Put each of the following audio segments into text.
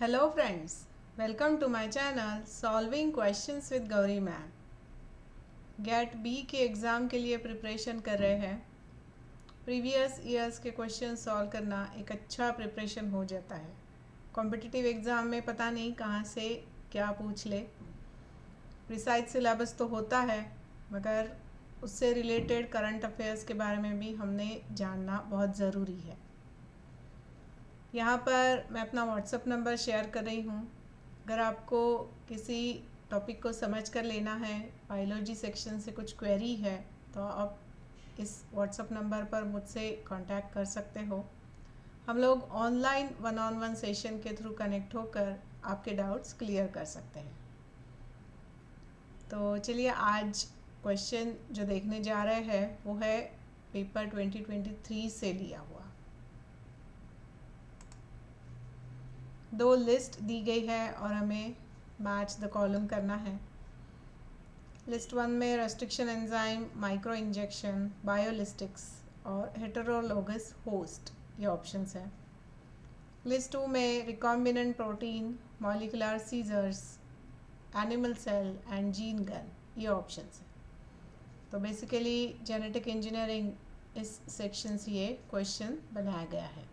Hello friends, welcome to my channel solving questions with Gauri ma'am. GAT B के exam के लिए preparation कर रहे हैं। प्रीवियस ईयर्स के क्वेश्चन सॉल्व करना एक अच्छा प्रिपरेशन हो जाता है। कॉम्पिटिटिव एग्ज़ाम में पता नहीं कहाँ से क्या पूछ ले। प्रिसाइज सिलेबस तो होता है, मगर उससे रिलेटेड करंट अफेयर्स के बारे में भी हमने जानना बहुत ज़रूरी है। यहाँ पर मैं अपना व्हाट्सअप नंबर शेयर कर रही हूँ। अगर आपको किसी टॉपिक को समझ कर लेना है, बायोलॉजी सेक्शन से कुछ क्वेरी है, तो आप इस व्हाट्सअप नंबर पर मुझसे कांटेक्ट कर सकते हो। हम लोग ऑनलाइन 1-on-1 सेशन के थ्रू कनेक्ट होकर आपके डाउट्स क्लियर कर सकते हैं। तो चलिए, आज क्वेश्चन जो देखने जा रहे हैं वो है पेपर 2023 से लिया हुआ। दो लिस्ट दी गई है और हमें मैच द कॉलम करना है। लिस्ट 1 में restriction enzyme, micro injection, biolistics और हेटेरोलोगस होस्ट, ये ऑप्शंस हैं। लिस्ट 2 में recombinant protein, molecular scissors, animal cell and gene gun, ये ऑप्शंस हैं। तो बेसिकली जेनेटिक इंजीनियरिंग इस सेक्शन से ये क्वेश्चन बनाया गया है।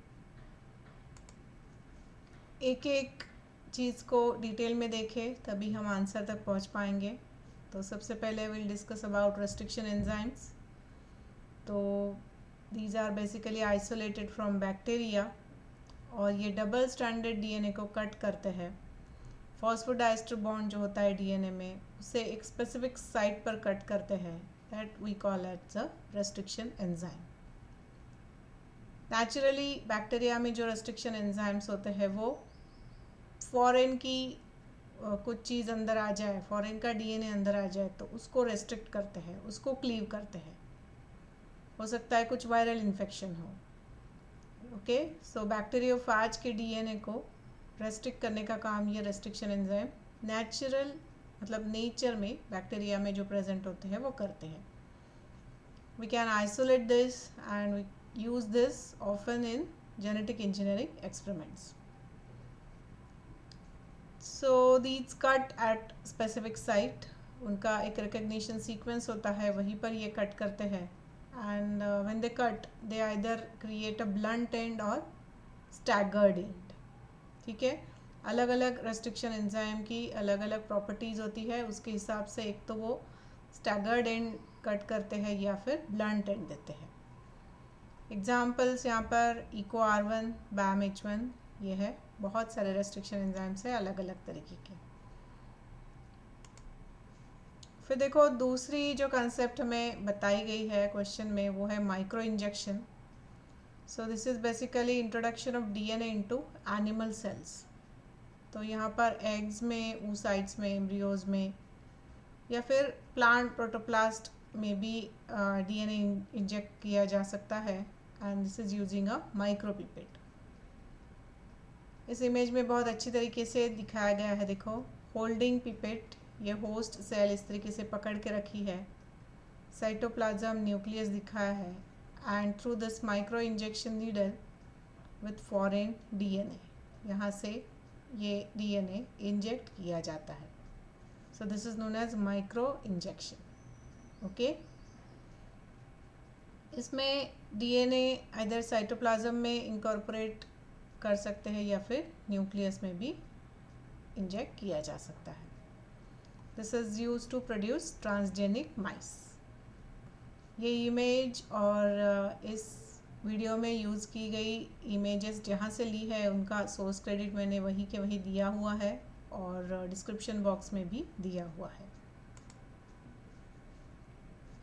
एक एक चीज़ को डिटेल में देखें तभी हम आंसर तक पहुंच पाएंगे। तो सबसे पहले will discuss about restriction enzymes. तो these are basically isolated from bacteria और ये डबल स्ट्रैंडेड डीएनए को कट करते हैं। फॉस्फोडाइस्टर बॉन्ड जो होता है डीएनए में, उसे एक स्पेसिफिक साइट पर कट करते हैं। That we call at the restriction enzyme. Naturally bacteria में जो रेस्ट्रिक्शन एंजाइम्स होते हैं वो फॉरेन की कुछ चीज़ अंदर आ जाए, फॉरेन का डीएनए अंदर आ जाए तो उसको रेस्ट्रिक्ट करते हैं, उसको क्लीव करते हैं। हो सकता है कुछ वायरल इन्फेक्शन हो। ओके, सो बैक्टीरियोफाज के डीएनए को रेस्ट्रिक्ट करने का काम ये रेस्ट्रिक्शन एंजाइम नेचुरल मतलब नेचर में बैक्टीरिया में जो प्रेजेंट होते हैं वो करते हैं। We can isolate this and we use this often in genetic engineering experiments. So these cut at specific site, उनका एक रिकग्निशन सीक्वेंस होता है, वहीं पर ये कट करते हैं। And when they cut they either create a blunt and और स्टैगर्ड एंड। ठीक है, अलग अलग रेस्ट्रिक्शन एंजाइम की अलग अलग प्रॉपर्टीज़ होती है, उसके हिसाब से एक तो वो स्टैगर्ड एंड कट करते हैं या फिर ब्लंट एंड देते हैं। एग्जाम्पल्स यहाँ पर EcoR1, BAM-H1 ये है। बहुत सारे रेस्ट्रिक्शन एंजाइम्स है अलग अलग तरीके के। फिर देखो, दूसरी जो कंसेप्ट हमें बताई गई है क्वेश्चन में वो है micro injection. So this is basically introduction of DNA into animal cells. तो यहाँ पर एग्स में, oocytes में, एम्ब्रियोज में या फिर प्लांट प्रोटोप्लास्ट में भी डीएनए इंजेक्ट किया जा सकता है। And this is using a micropipette. इस इमेज में बहुत अच्छी तरीके से दिखाया गया है। देखो, होल्डिंग पिपेट, ये होस्ट सेल इस तरीके से पकड़ के रखी है, साइटोप्लाज्म, न्यूक्लियस दिखाया है, and through this micro injection needle with foreign DNA, यहाँ से ये डीएनए इंजेक्ट किया जाता है। So this is known as micro injection. Okay, इसमें डीएनए इधर साइटोप्लाज्म में इनकॉर्पोरेट कर सकते हैं या फिर न्यूक्लियस में भी इंजेक्ट किया जा सकता है। This is use to produce transgenic mice. ये इमेज और इस वीडियो में यूज़ की गई इमेजेस जहाँ से ली है उनका सोर्स क्रेडिट मैंने वही के वही दिया हुआ है और डिस्क्रिप्शन बॉक्स में भी दिया हुआ है।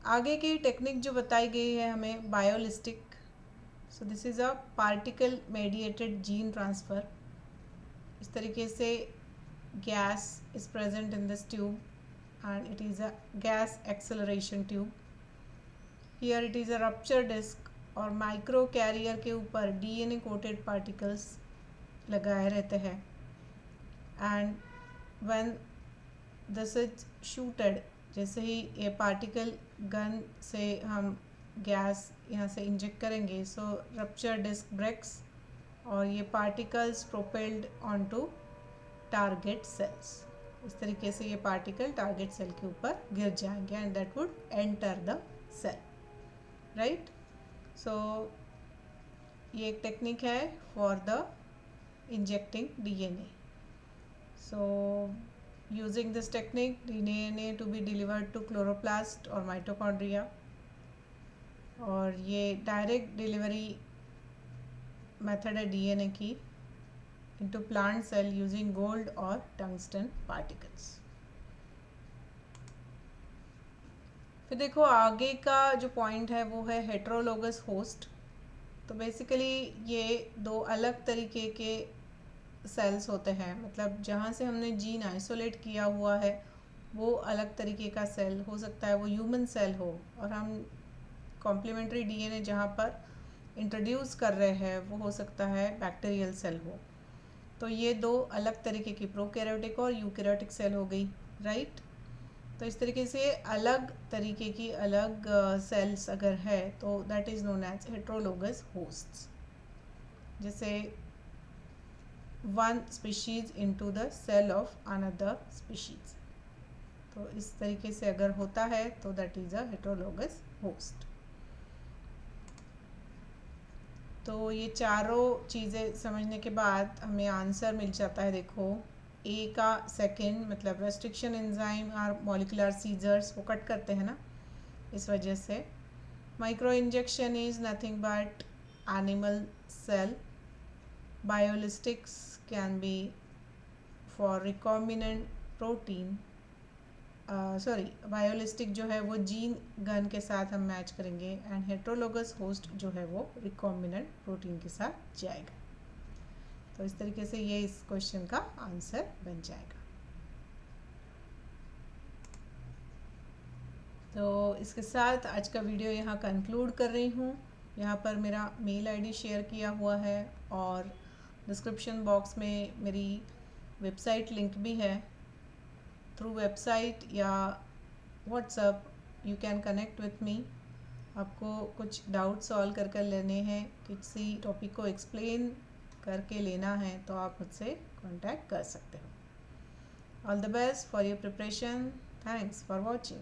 आगे की टेक्निक जो बताई गई है हमें, biolistic. So this is a particle mediated gene transfer. इस तरीके से gas is present in this tube and it is a gas acceleration tube. Here it is a rupture disc और माइक्रो कैरियर के ऊपर डीएनए कोटेड पार्टिकल्स लगाए रहते हैं। And when this is shooted, जैसे ही ये पार्टिकल गन से हम गैस यहाँ से इंजेक्ट करेंगे, सो रप्चर डिस्क ब्रेक्स और ये particles propelled on to target cells. इस तरीके से ये पार्टिकल टारगेट सेल के ऊपर गिर जाएंगे and that would enter the cell, right. So ये एक टेक्निक है for the injecting DNA. So using this technique, DNA to be delivered to chloroplast or mitochondria, और ये डायरेक्ट डिलीवरी मेथड है डीएनए की into plant cell using gold और tungsten particles. फिर देखो आगे का जो पॉइंट है वो है हेट्रोलोगस होस्ट। तो बेसिकली ये दो अलग तरीके के सेल्स होते हैं, मतलब जहाँ से हमने जीन आइसोलेट किया हुआ है वो अलग तरीके का सेल हो सकता है, वो ह्यूमन सेल हो, और हम कॉम्प्लीमेंट्री डीएनए जहाँ पर इंट्रोड्यूस कर रहे हैं वो हो सकता है बैक्टीरियल सेल हो। तो ये दो अलग तरीके की प्रोकैरियोटिक और यूकैरियोटिक सेल हो गई, राइट। तो इस तरीके से अलग तरीके की अलग सेल्स अगर है तो that is known as heterologous hosts. जैसे one species into the cell of another species। तो इस तरीके से अगर होता है तो that is a heterologous host। तो ये चारों चीज़ें समझने के बाद हमें आंसर मिल जाता है। देखो ए का सेकंड मतलब रेस्ट्रिक्शन एंजाइम और मॉलिक्यूलर सीजर्स वो कट करते हैं ना, इस वजह से micro injection is nothing but animal cell. Biolistics can be for recombinant protein, biolistic जो है वो जीन गन के साथ हम मैच करेंगे एंड हेट्रोलोगस होस्ट जो है वो रिकॉम्बिनेंट प्रोटीन के साथ जाएगा। तो इस तरीके से ये इस क्वेश्चन का आंसर बन जाएगा। तो इसके साथ आज का वीडियो यहाँ कंक्लूड कर रही हूँ। यहाँ पर मेरा मेल आईडी शेयर किया हुआ है और डिस्क्रिप्शन बॉक्स में मेरी वेबसाइट लिंक भी है। थ्रू वेबसाइट या WhatsApp you can connect with me. आपको कुछ डाउट सॉल्व कर लेने हैं, किसी टॉपिक को एक्सप्लेन करके लेना है तो आप मुझसे कांटेक्ट कर सकते हो। All the best for your preparation. Thanks for watching.